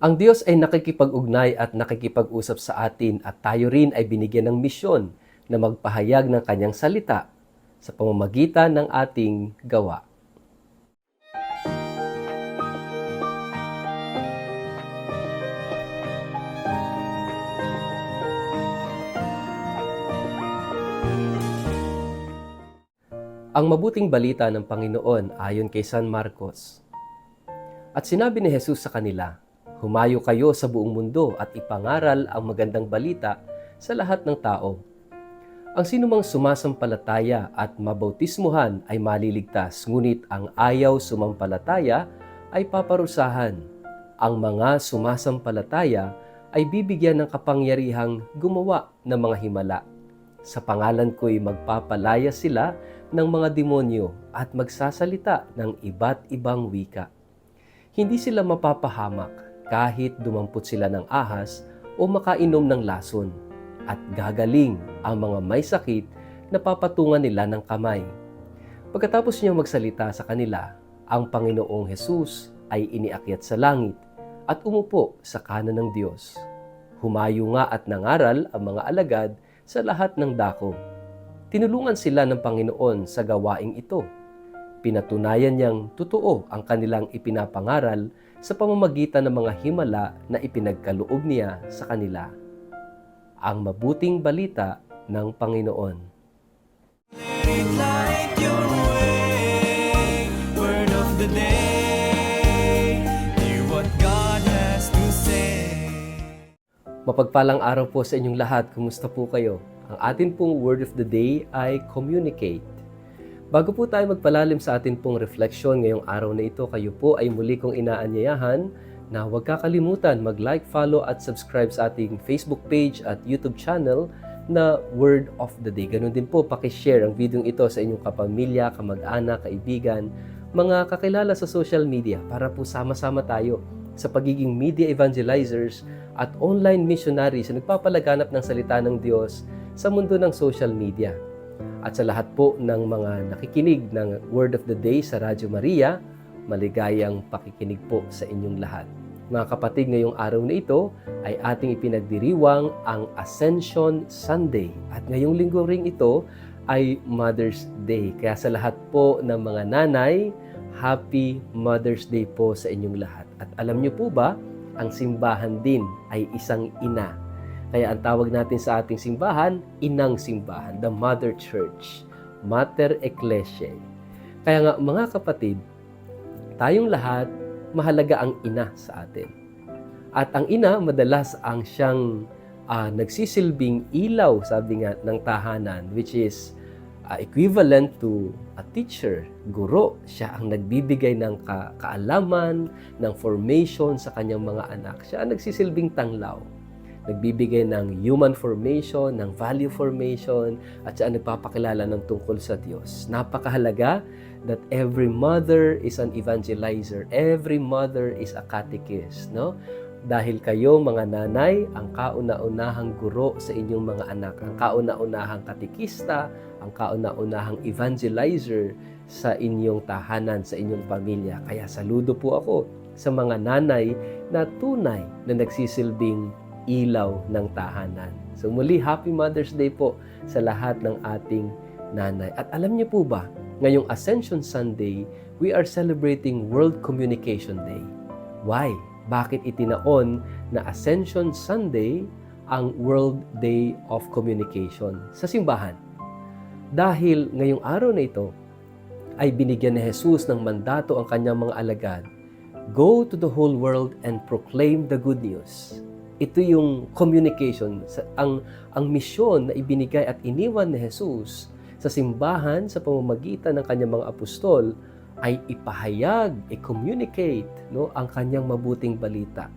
Ang Diyos ay nakikipag-ugnay at nakikipag-usap sa atin at tayo rin ay binigyan ng misyon na magpahayag ng kanyang salita sa pamamagitan ng ating gawa. Ang mabuting balita ng Panginoon ayon kay San Marcos. At sinabi ni Jesus sa kanila, "Humayo kayo sa buong mundo at ipangaral ang magandang balita sa lahat ng tao. Ang sinumang sumasampalataya at mabautismuhan ay maliligtas, ngunit ang ayaw sumampalataya ay paparusahan. Ang mga sumasampalataya ay bibigyan ng kapangyarihang gumawa ng mga himala. Sa pangalan ko'y magpapalaya sila ng mga demonyo at magsasalita ng iba't ibang wika. Hindi sila mapapahamak kahit dumampot sila ng ahas o makainom ng lason, at gagaling ang mga may sakit na papatungan nila ng kamay." Pagkatapos niyang magsalita sa kanila, ang Panginoong Hesus ay iniakyat sa langit at umupo sa kanan ng Diyos. Humayo nga at nangaral ang mga alagad sa lahat ng dako. Tinulungan sila ng Panginoon sa gawaing ito. Pinatunayan niyang totoo ang kanilang ipinapangaral sa pamamagitan ng mga himala na ipinagkaloob niya sa kanila. Ang mabuting balita ng Panginoon. Let it light your way. Word of the day. Hear what God has to say. Mapagpalang araw po sa inyong lahat. Kumusta po kayo? Ang atin pong word of the day ay communicate. Bago po tayo magpalalim sa atin pong refleksyon ngayong araw na ito, kayo po ay muli kong inaanyayahan na huwag kakalimutan mag-like, follow at subscribe sa ating Facebook page at YouTube channel na Word of the Day. Ganun din po, pakishare ang video ito sa inyong kapamilya, kamag-anak, kaibigan, mga kakilala sa social media para po sama-sama tayo sa pagiging media evangelizers at online missionaries na nagpapalaganap ng salita ng Diyos sa mundo ng social media. At sa lahat po ng mga nakikinig ng Word of the Day sa Radyo Maria, maligayang pakikinig po sa inyong lahat. Mga kapatid, ngayong araw na ito ay ating ipinagdiriwang ang Ascension Sunday. At ngayong linggo ring ito ay Mother's Day. Kaya sa lahat po ng mga nanay, Happy Mother's Day po sa inyong lahat. At alam niyo po ba, ang simbahan din ay isang ina. Kaya ang tawag natin sa ating simbahan, Inang Simbahan, the Mother Church, Mater Ecclesiae. Kaya nga mga kapatid, tayong lahat, mahalaga ang ina sa atin. At ang ina, madalas ang siyang nagsisilbing ilaw, sabi nga, ng tahanan, which is equivalent to a teacher, guro. Siya ang nagbibigay ng kaalaman, ng formation sa kanyang mga anak. Siya ang nagsisilbing tanglaw. Nagbibigay ng human formation, ng value formation, at siya ang nagpapakilala ng tungkol sa Diyos. Napakahalaga that every mother is an evangelizer. Every mother is a catechist, no? Dahil kayo, mga nanay, ang kauna-unahang guro sa inyong mga anak, ang kauna-unahang katekista, ang kauna-unahang evangelizer sa inyong tahanan, sa inyong pamilya. Kaya saludo po ako sa mga nanay na tunay na nagsisilbing ilaw ng tahanan. So muli, Happy Mother's Day po sa lahat ng ating nanay. At alam niyo po ba, ngayong Ascension Sunday, we are celebrating World Communication Day. Why? Bakit itinaon na Ascension Sunday ang World Day of Communication sa simbahan? Dahil ngayong araw na ito ay binigyan ni Jesus ng mandato ang kanyang mga alagad, "Go to the whole world and proclaim the good news." Ito yung communication, ang misyon na ibinigay at iniwan ni Jesus sa simbahan sa pamamagitan ng kanyang mga apostol ay ipahayag, i-communicate, no, ang kanyang mabuting balita.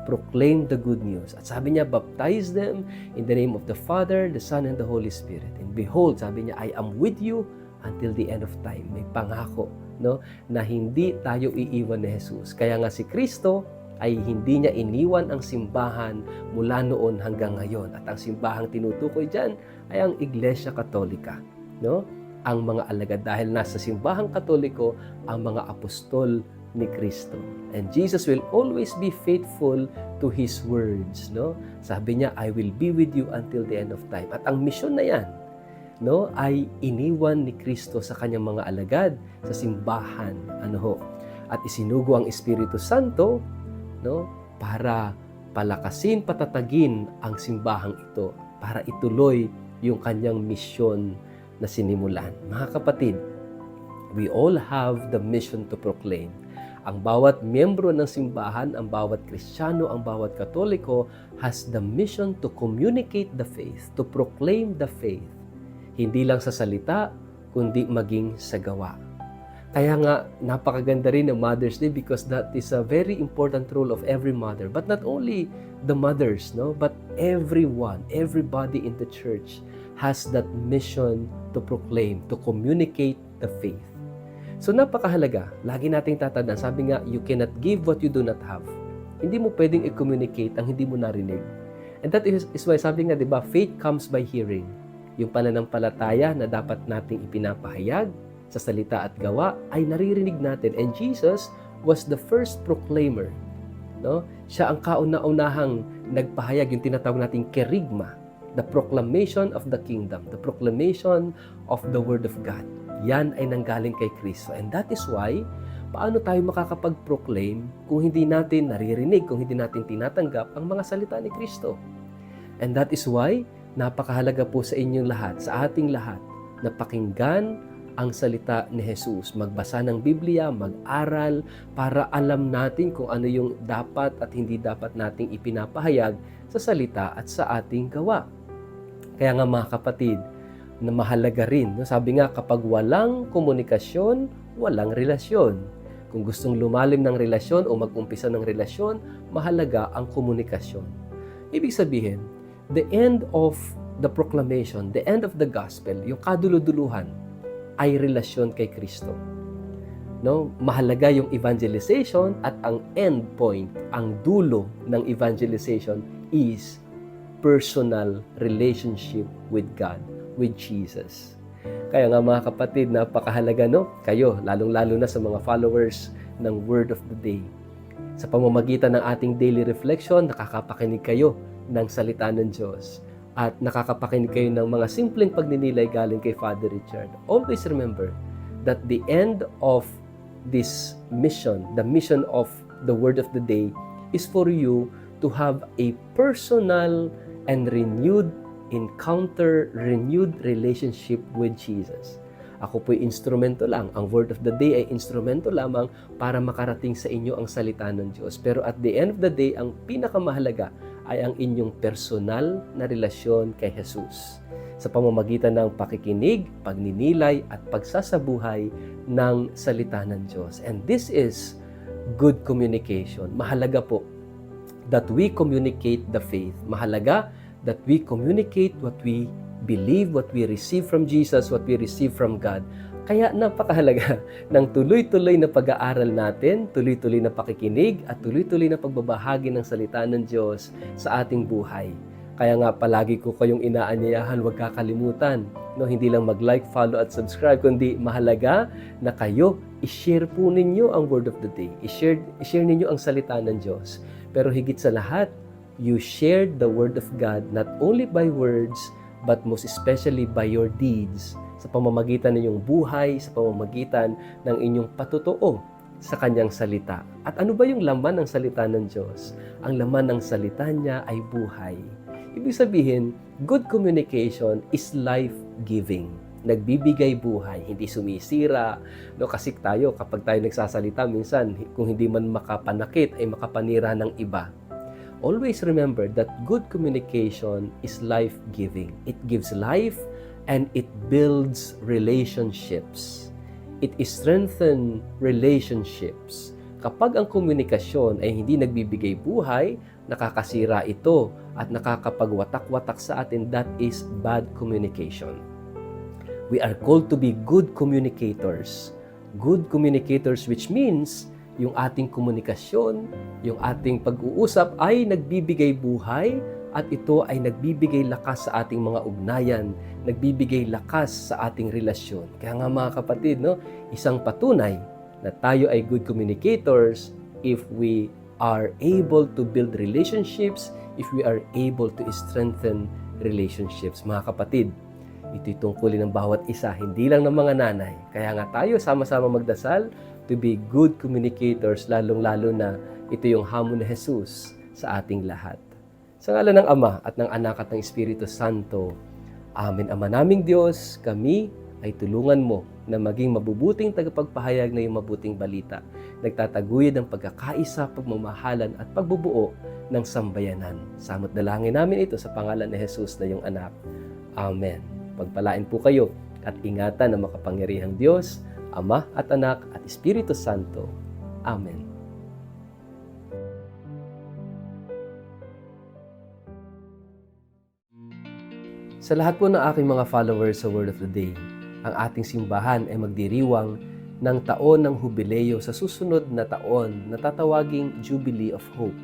Proclaim the good news. At sabi niya, baptize them in the name of the Father, the Son, and the Holy Spirit. And behold, sabi niya, I am with you until the end of time. May pangako, no, na hindi tayo iiwan ni Jesus. Kaya nga si Kristo ay hindi niya iniwan ang simbahan mula noon hanggang ngayon. At ang simbahang tinutukoy dyan ay ang Iglesia Katolika, no? Ang mga alagad, dahil nasa simbahang Katoliko ang mga apostol ni Kristo. And Jesus will always be faithful to His words, no? Sabi niya, I will be with you until the end of time. At ang misyon na yan, no, ay iniwan ni Kristo sa kanyang mga alagad sa simbahan, at isinugo ang Espiritu Santo, no, para palakasin, patatagin ang simbahang ito, para ituloy yung kanyang misyon na sinimulan. Mga kapatid, we all have the mission to proclaim. Ang bawat miyembro ng simbahan, ang bawat Kristiyano, ang bawat Katoliko has the mission to communicate the faith, to proclaim the faith. Hindi lang sa salita, kundi maging sa gawa. Kaya nga, napakaganda rin ng Mother's Day because that is a very important role of every mother. But not only the mothers, no, but everyone, everybody in the church has that mission to proclaim, to communicate the faith. So napakahalaga, lagi nating tatandaan, sabi nga, you cannot give what you do not have. Hindi mo pwedeng i-communicate ang hindi mo narinig. And that is why sabi nga, di ba, faith comes by hearing. Yung pananampalataya na dapat nating ipinapahayag sa salita at gawa ay naririnig natin. And Jesus was the first proclaimer. No? Siya ang kauna-unahang nagpahayag, yung tinatawag nating kerigma, the proclamation of the kingdom, the proclamation of the word of God. Yan ay nanggaling kay Kristo. And that is why, paano tayo makakapag-proclaim kung hindi natin naririnig, kung hindi natin tinatanggap ang mga salita ni Kristo? And that is why, napakahalaga po sa inyong lahat, sa ating lahat, na pakinggan ang salita ni Jesus. Magbasa ng Biblia, mag-aral, para alam natin kung ano yung dapat at hindi dapat nating ipinapahayag sa salita at sa ating gawa. Kaya nga mga kapatid, na mahalaga rin. No? Sabi nga, kapag walang komunikasyon, walang relasyon. Kung gustong lumalim ng relasyon o mag-umpisa ng relasyon, mahalaga ang komunikasyon. Ibig sabihin, the end of the proclamation, the end of the gospel, yung kaduluduluhan, ay relasyon kay Kristo. No? Mahalaga yung evangelization at ang end point, ang dulo ng evangelization is personal relationship with God, with Jesus. Kaya nga mga kapatid, napakahalaga, no? Kayo, lalong-lalo na sa mga followers ng Word of the Day. Sa pamamagitan ng ating daily reflection, nakakapakinig kayo ng salita ng Diyos. At nakakapakinig kayo ng mga simpleng pagninilay galing kay Father Richard. Always remember that the end of this mission, the mission of the Word of the Day, is for you to have a personal and renewed encounter, renewed relationship with Jesus. Ako po'y instrumento lang. Ang Word of the Day ay instrumento lamang para makarating sa inyo ang salita ng Diyos. Pero at the end of the day, ang pinakamahalaga ay ang inyong personal na relasyon kay Jesus. Sa pamamagitan ng pakikinig, pagninilay, at pagsasabuhay ng salita ng Diyos. And this is good communication. Mahalaga po that we communicate the faith. Mahalaga that we communicate what we believe, what we receive from Jesus, what we receive from God. Kaya napakahalaga ng tuloy-tuloy na pag-aaral natin, tuloy-tuloy na pakikinig, at tuloy-tuloy na pagbabahagi ng salita ng Diyos sa ating buhay. Kaya nga palagi ko kayong inaanyayahan, huwag kakalimutan, no, hindi lang mag-like, follow at subscribe, kundi mahalaga na kayo, i-share po ninyo ang Word of the Day. I-share ninyo ang salita ng Diyos. Pero higit sa lahat, you shared the Word of God not only by words, but most especially by your deeds, sa pamamagitan ng inyong buhay, sa pamamagitan ng inyong patutuo sa Kanyang salita. At ano ba yung laman ng salita ng Diyos? Ang laman ng salita niya ay buhay. Ibig sabihin, good communication is life-giving. Nagbibigay buhay, hindi sumisira. No, kasi tayo, kapag tayo nagsasalita, minsan, kung hindi man makapanakit, ay makapanira ng iba. Always remember that good communication is life-giving. It gives life and it builds relationships. It strengthens relationships. Kapag ang komunikasyon ay hindi nagbibigay buhay, nakakasira ito at nakakapagwatak-watak sa atin, that is bad communication. We are called to be good communicators. Good communicators, which means yung ating komunikasyon, yung ating pag-uusap ay nagbibigay buhay at ito ay nagbibigay lakas sa ating mga ugnayan, nagbibigay lakas sa ating relasyon. Kaya nga mga kapatid, no, isang patunay na tayo ay good communicators if we are able to build relationships, if we are able to strengthen relationships. Mga kapatid, ito'y tungkulin ng bawat isa, hindi lang ng mga nanay. Kaya nga tayo sama-sama magdasal to be good communicators, lalong-lalo na ito yung hamon ni Jesus sa ating lahat. Sa ngalan ng Ama at ng Anak at ng Espiritu Santo, Amen. Ama naming Diyos, kami ay tulungan mo na maging mabubuting tagapagpahayag na iyong mabuting balita. Nagtataguyod ang pagkakaisa, pagmamahalan at pagbubuo ng sambayanan. Samot dalangin namin ito sa pangalan ni Jesus na iyong anak. Amen. Pagpalain po kayo at ingatan ng makapangyarihang Diyos, Ama at Anak at Espiritu Santo. Amen. Sa lahat po ng aking mga followers sa Word of the Day, ang ating simbahan ay magdiriwang ng taon ng Hubileo sa susunod na taon na tatawaging Jubilee of Hope.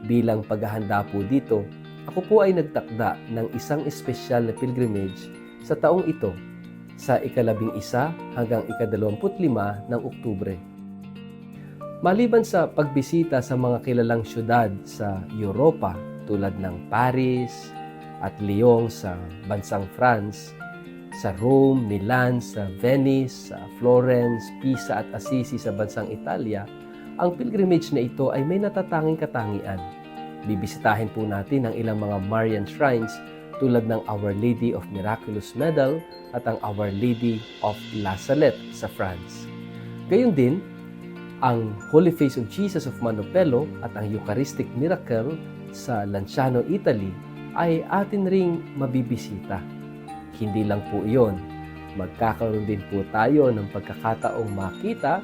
Bilang paghahanda po dito, ako po ay nagtakda ng isang espesyal na pilgrimage sa taong ito sa ika-11 hanggang ika-25 ng Oktubre. Maliban sa pagbisita sa mga kilalang syudad sa Europa tulad ng Paris at Lyon sa bansang France, sa Rome, Milan, sa Venice, sa Florence, Pisa at Assisi sa bansang Italia, ang pilgrimage na ito ay may natatanging katangian. Bibisitahin po natin ang ilang mga Marian shrines tulad ng Our Lady of Miraculous Medal at ang Our Lady of La Salette sa France. Gayon din, ang Holy Face of Jesus of Manopello at ang Eucharistic Miracle sa Lanciano, Italy ay atin ring mabibisita. Hindi lang po iyon, magkakaroon din po tayo ng pagkakataong makita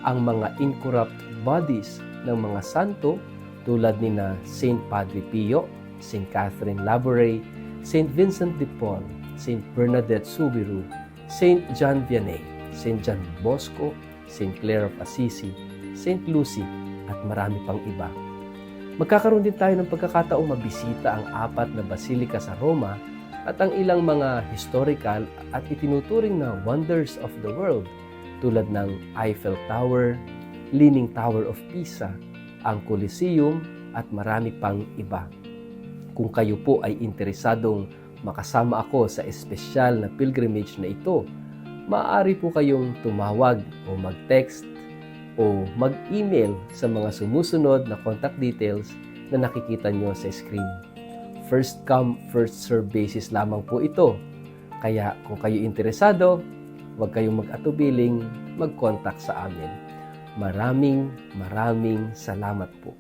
ang mga incorrupt bodies ng mga santo tulad ni na Saint Padre Pio, Saint Catherine Labouré, Saint Vincent de Paul, Saint Bernadette Soubirous, Saint John Vianney, Saint John Bosco, Saint Clare of Assisi, Saint Lucy at marami pang iba. Magkakaroon din tayo ng pagkakataong mabisita ang 4 na basilika sa Roma at ang ilang mga historical at itinuturing na wonders of the world tulad ng Eiffel Tower, Leaning Tower of Pisa, ang Colosseum at marami pang iba. Kung kayo po ay interesadong makasama ako sa espesyal na pilgrimage na ito, maaari po kayong tumawag o mag-text o mag-email sa mga sumusunod na contact details na nakikita nyo sa screen. First come, first serve basis lamang po ito. Kaya kung kayo interesado, huwag kayong mag-atubiling mag-contact sa amin. Maraming salamat po.